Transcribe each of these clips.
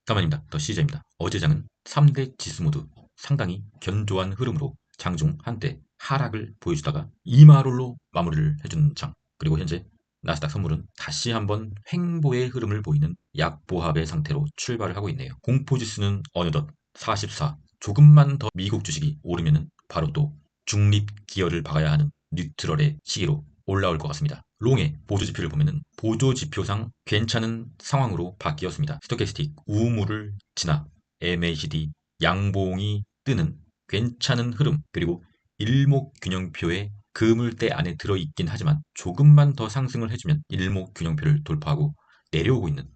가만입니다. 더 CJ입니다. 어제 장은 3대 지수 모두 상당히 견조한 흐름으로 장중 한때 하락을 보여주다가 이마롤로 마무리를 해준 장. 그리고 현재 나스닥 선물은 다시 한번 횡보의 흐름을 보이는 약보합의 상태로 출발을 하고 있네요. 공포지수는 어느덧 44. 조금만 더 미국 주식이 오르면은 바로 또 중립 기여를 박아야 하는 뉴트럴의 시기로 올라올 것 같습니다. 롱의 보조지표를 보면은 보조지표상 괜찮은 상황으로 바뀌었습니다. 스토캐스틱 우물을 지나 MACD 양봉이 뜨는 괜찮은 흐름, 그리고 일목균형표의 그물대 안에 들어있긴 하지만 조금만 더 상승을 해주면 일목균형표를 돌파하고 내려오고 있는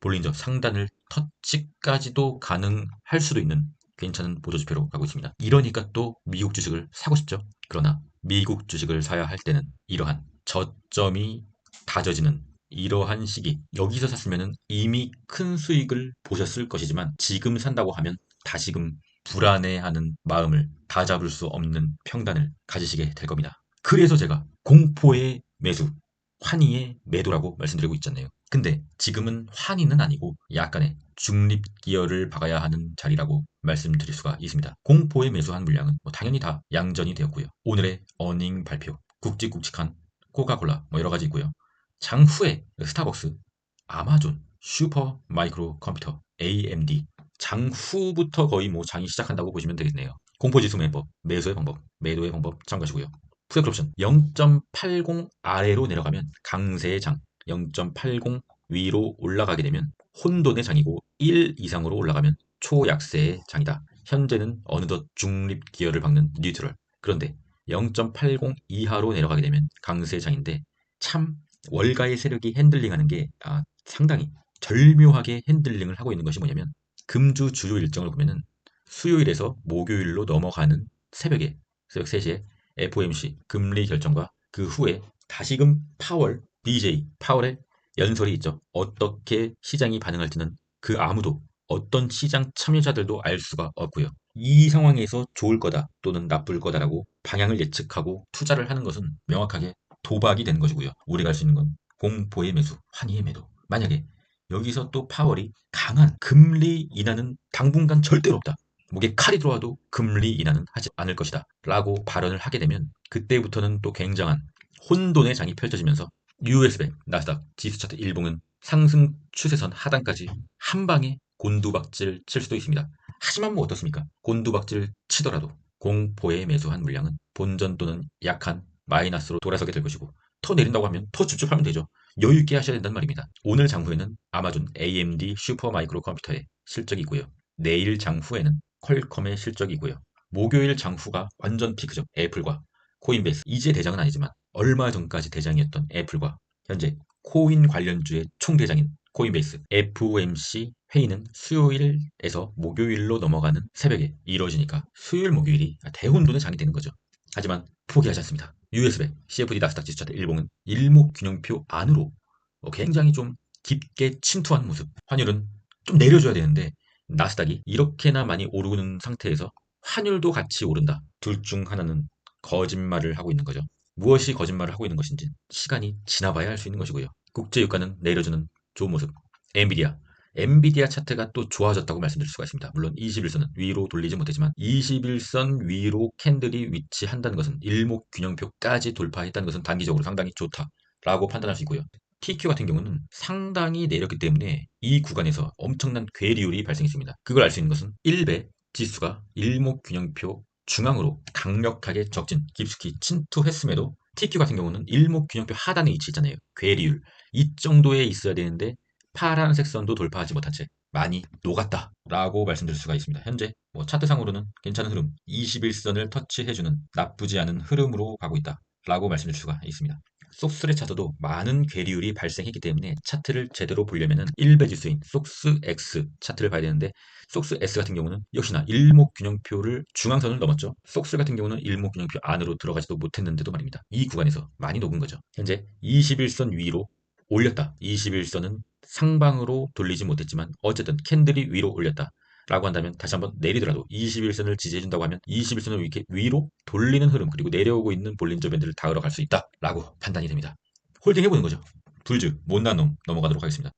볼린저 상단을 터치까지도 가능할 수도 있는 괜찮은 보조지표로 가고 있습니다. 이러니까 또 미국 주식을 사고 싶죠. 그러나 미국 주식을 사야 할 때는 이러한 저점이 다져지는 이러한 시기, 여기서 샀으면 이미 큰 수익을 보셨을 것이지만 지금 산다고 하면 다시금 불안해하는 마음을 다잡을 수 없는 평단을 가지시게 될 겁니다. 그래서 제가 공포의 매수, 환희의 매도라고 말씀드리고 있잖아요. 근데 지금은 환희는 아니고 약간의 중립 기여를 박아야 하는 자리라고 말씀드릴 수가 있습니다. 공포의 매수한 물량은 당연히 다 양전이 되었고요. 오늘의 어닝 발표, 굵직굵직한 코카콜라 여러 가지 있고요. 장후에 스타벅스, 아마존, 슈퍼 마이크로 컴퓨터, AMD, 장후부터 거의 장이 시작한다고 보시면 되겠네요. 공포지수 매법, 매수의 방법, 매도의 방법 참고하시고요. 푸드옵션 0.80 아래로 내려가면 강세의 장, 0.80 위로 올라가게 되면 혼돈의 장이고 1 이상으로 올라가면 초약세의 장이다. 현재는 어느덧 중립 기여를 박는 뉴트럴. 그런데 0.80 이하로 내려가게 되면 강세의 장인데 참 월가의 세력이 핸들링하는 게 상당히 절묘하게 핸들링을 하고 있는 것이 뭐냐면 금주 주요 일정을 보면은 수요일에서 목요일로 넘어가는 새벽에 새벽 3시에 FOMC 금리 결정과 그 후에 다시금 파월 BJ 파월의 연설이 있죠. 어떻게 시장이 반응할지는 그 아무도 어떤 시장 참여자들도 알 수가 없고요. 이 상황에서 좋을 거다 또는 나쁠 거다라고 방향을 예측하고 투자를 하는 것은 명확하게 도박이 되는 것이고요. 우리가 할 수 있는 건 공포의 매수, 환희의 매도. 만약에 여기서 또 파월이 강한 금리 인하는 당분간 절대로 없다. 목에 칼이 들어와도 금리 인하는 하지 않을 것이다. 라고 발언을 하게 되면 그때부터는 또 굉장한 혼돈의 장이 펼쳐지면서 US100, 나스닥, 지수차트 일봉은 상승 추세선 하단까지 한 방에 곤두박질 칠 수도 있습니다. 하지만 어떻습니까? 곤두박질 치더라도 공포에 매수한 물량은 본전 또는 약한 마이너스로 돌아서게 될 것이고 더 내린다고 하면 더 줍줍하면 되죠. 여유 있게 하셔야 된다는 말입니다. 오늘 장후에는 아마존, AMD, 슈퍼 마이크로 컴퓨터의 실적이고요. 내일 장후에는 퀄컴의 실적이고요. 목요일 장후가 완전 피크죠. 애플과 코인베이스. 이제 대장은 아니지만 얼마 전까지 대장이었던 애플과 현재 코인 관련주의 총대장인 코인베이스, FOMC 회의는 수요일에서 목요일로 넘어가는 새벽에 이루어지니까 수요일 목요일이 대혼돈의 장이 되는 거죠. 하지만 포기하지 않습니다. US100, CFD 나스닥 지수차트 일봉은 일목균형표 안으로 굉장히 좀 깊게 침투한 모습. 환율은 좀 내려줘야 되는데 나스닥이 이렇게나 많이 오르는 상태에서 환율도 같이 오른다. 둘 중 하나는 거짓말을 하고 있는 거죠. 무엇이 거짓말을 하고 있는 것인지 시간이 지나봐야 알 수 있는 것이고요. 국제유가는 내려주는 좋은 모습. 엔비디아 차트가 또 좋아졌다고 말씀드릴 수가 있습니다. 물론 21선은 위로 돌리지 못했지만 21선 위로 캔들이 위치한다는 것은 일목균형표까지 돌파했다는 것은 단기적으로 상당히 좋다라고 판단할 수 있고요. TQ 같은 경우는 상당히 내렸기 때문에 이 구간에서 엄청난 괴리율이 발생했습니다. 그걸 알 수 있는 것은 1배 지수가 일목균형표 중앙으로 강력하게 적진, 깊숙이 침투했음에도 TQ 같은 경우는 일목균형표 하단에 위치했잖아요. 괴리율. 이 정도에 있어야 되는데 파란색 선도 돌파하지 못한 채 많이 녹았다라고 말씀드릴 수가 있습니다. 현재 차트상으로는 괜찮은 흐름, 21선을 터치해주는 나쁘지 않은 흐름으로 가고 있다라고 말씀드릴 수가 있습니다. 속스의 차트도 많은 괴리율이 발생했기 때문에 차트를 제대로 보려면 1배 지수인 속스X 차트를 봐야 되는데 속스S 같은 경우는 역시나 일목균형표를 중앙선을 넘었죠. 속스 같은 경우는 일목균형표 안으로 들어가지도 못했는데도 말입니다. 이 구간에서 많이 녹은 거죠. 현재 21선 위로 올렸다. 21선은 상방으로 돌리지 못했지만 어쨌든 캔들이 위로 올렸다. 라고 한다면 다시 한번 내리더라도 21선을 지지해준다고 하면 21선을 이렇게 위로 돌리는 흐름 그리고 내려오고 있는 볼린저 밴드를 닿으러 갈 수 있다 라고 판단이 됩니다. 홀딩 해보는 거죠. 불즈 못난 놈 넘어가도록 하겠습니다.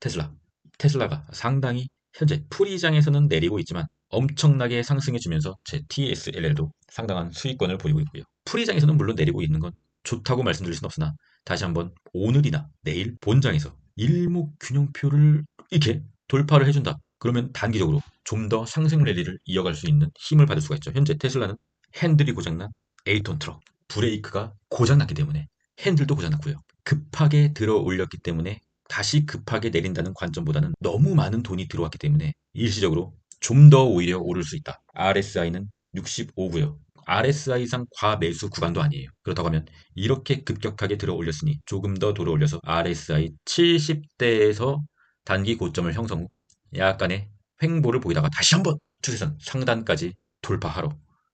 테슬라가 상당히 현재 프리장에서는 내리고 있지만 엄청나게 상승해주면서 제 TSLL도 상당한 수익권을 보이고 있고요. 프리장에서는 물론 내리고 있는 건 좋다고 말씀드릴 수는 없으나 다시 한번 오늘이나 내일 본장에서 일목균형표를 이렇게 돌파를 해준다. 그러면 단기적으로 좀 더 상승 랠리를 이어갈 수 있는 힘을 받을 수가 있죠. 현재 테슬라는 핸들이 고장난 8톤 트럭, 브레이크가 고장났기 때문에 핸들도 고장났고요. 급하게 들어 올렸기 때문에 다시 급하게 내린다는 관점보다는 너무 많은 돈이 들어왔기 때문에 일시적으로 좀 더 오히려 오를 수 있다. RSI는 65고요. RSI상 과매수 구간도 아니에요. 그렇다고 하면 이렇게 급격하게 들어 올렸으니 조금 더 들어 올려서 RSI 70대에서 단기 고점을 형성 후 약간의 횡보를 보이다가 다시 한번 추세선 상단까지 돌파하러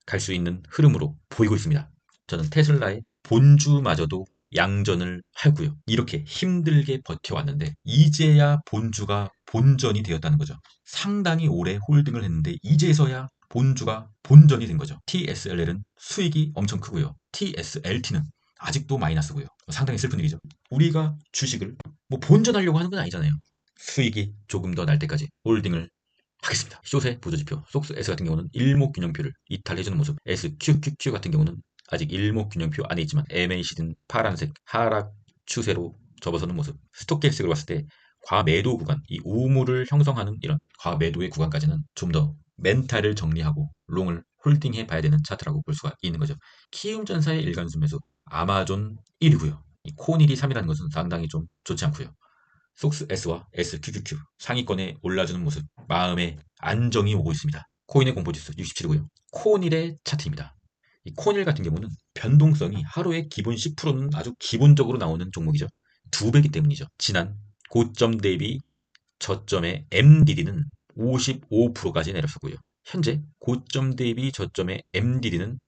갈 수 있는 흐름으로 보이고 있습니다. 저는 테슬라의 본주마저도 양전을 하고요. 이렇게 힘들게 버텨왔는데 이제야 본주가 본전이 되었다는 거죠. 상당히 오래 홀딩을 했는데 이제서야 본주가 본전이 된 거죠. TSLL은 수익이 엄청 크고요. TSLT는 아직도 마이너스고요. 상당히 슬픈 일이죠. 우리가 주식을 뭐 본전하려고 하는 건 아니잖아요. 수익이 조금 더 날 때까지 홀딩을 하겠습니다. 쇼세 보조지표 속스 S 같은 경우는 일목균형표를 이탈해주는 모습, SQQQ 같은 경우는 아직 일목균형표 안에 있지만 MACD는 파란색 하락 추세로 접어서는 모습. 스톡캐스틱으로 봤을 때 과매도 구간, 이 우물을 형성하는 이런 과매도의 구간까지는 좀 더 멘탈을 정리하고 롱을 홀딩해 봐야 되는 차트라고 볼 수가 있는 거죠. 키움전사의 일간수 매수, 아마존 1위고요. 이 코닐이 3위라는 것은 상당히 좀 좋지 않고요. 속스 S와 SQQQ 상위권에 올라주는 모습, 마음의 안정이 오고 있습니다. 코인의 공포지수 67이고요. 코닐의 차트입니다. 이 코닐 같은 경우는 변동성이 하루에 기본 10%는 아주 기본적으로 나오는 종목이죠. 두 배기 때문이죠. 지난 고점 대비 저점의 MDD는 55%까지 내렸었고요. 현재 고점 대비 저점의 MDD는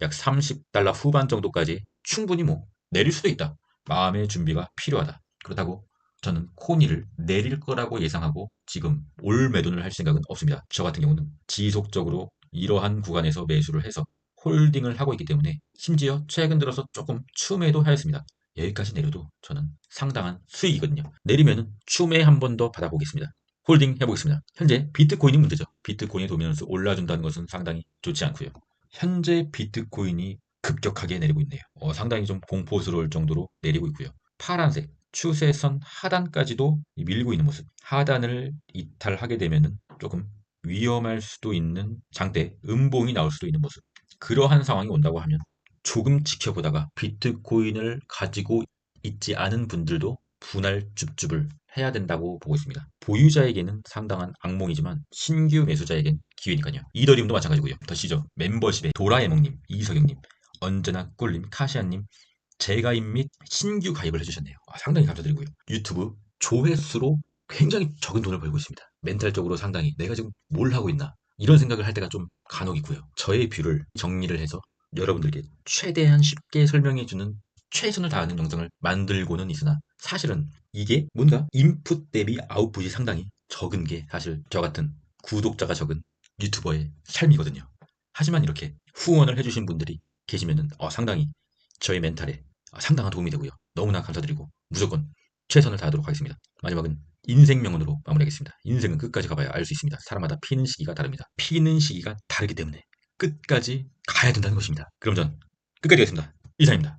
약 30달러 후반 정도까지 충분히 뭐 내릴 수도 있다. 마음의 준비가 필요하다. 그렇다고 저는 코니를 내릴 거라고 예상하고 지금 올 매도를 할 생각은 없습니다. 저 같은 경우는 지속적으로 이러한 구간에서 매수를 해서 홀딩을 하고 있기 때문에 심지어 최근 들어서 조금 추매도 하였습니다. 여기까지 내려도 저는 상당한 수익이거든요. 내리면은 추매 한 번 더 받아보겠습니다. 홀딩 해보겠습니다. 현재 비트코인이 문제죠. 비트코인의 도미넌스 올라준다는 것은 상당히 좋지 않고요. 현재 비트코인이 급격하게 내리고 있네요. 상당히 좀 공포스러울 정도로 내리고 있고요. 파란색 추세선 하단까지도 밀고 있는 모습. 하단을 이탈하게 되면은 조금 위험할 수도 있는 장대 음봉이 나올 수도 있는 모습. 그러한 상황이 온다고 하면 조금 지켜보다가 비트코인을 가지고 있지 않은 분들도 분할 줍줍을 해야 된다고 보고 있습니다. 보유자에게는 상당한 악몽이지만 신규 매수자에겐 기회니까요. 이더리움도 마찬가지고요. 더시죠. 멤버십에 도라에몽님, 이석영님, 언제나 꿀님, 카시안님 재가입 및 신규 가입을 해주셨네요. 상당히 감사드리고요. 유튜브 조회수로 굉장히 적은 돈을 벌고 있습니다. 멘탈적으로 상당히 내가 지금 뭘 하고 있나 이런 생각을 할 때가 좀 간혹 있고요. 저의 뷰를 정리를 해서 여러분들께 최대한 쉽게 설명해주는 최선을 다하는 영상을 만들고는 있으나 사실은 이게 뭔가 인풋 대비 아웃풋이 상당히 적은 게 사실 저 같은 구독자가 적은 유튜버의 삶이거든요. 하지만 이렇게 후원을 해주신 분들이 계시면은 상당히 저의 멘탈에 상당한 도움이 되고요. 너무나 감사드리고 무조건 최선을 다하도록 하겠습니다. 마지막은 인생 명언으로 마무리하겠습니다. 인생은 끝까지 가봐야 알 수 있습니다. 사람마다 피는 시기가 다릅니다. 피는 시기가 다르기 때문에 끝까지 가야 된다는 것입니다. 그럼 전 끝까지 가겠습니다. 이상입니다.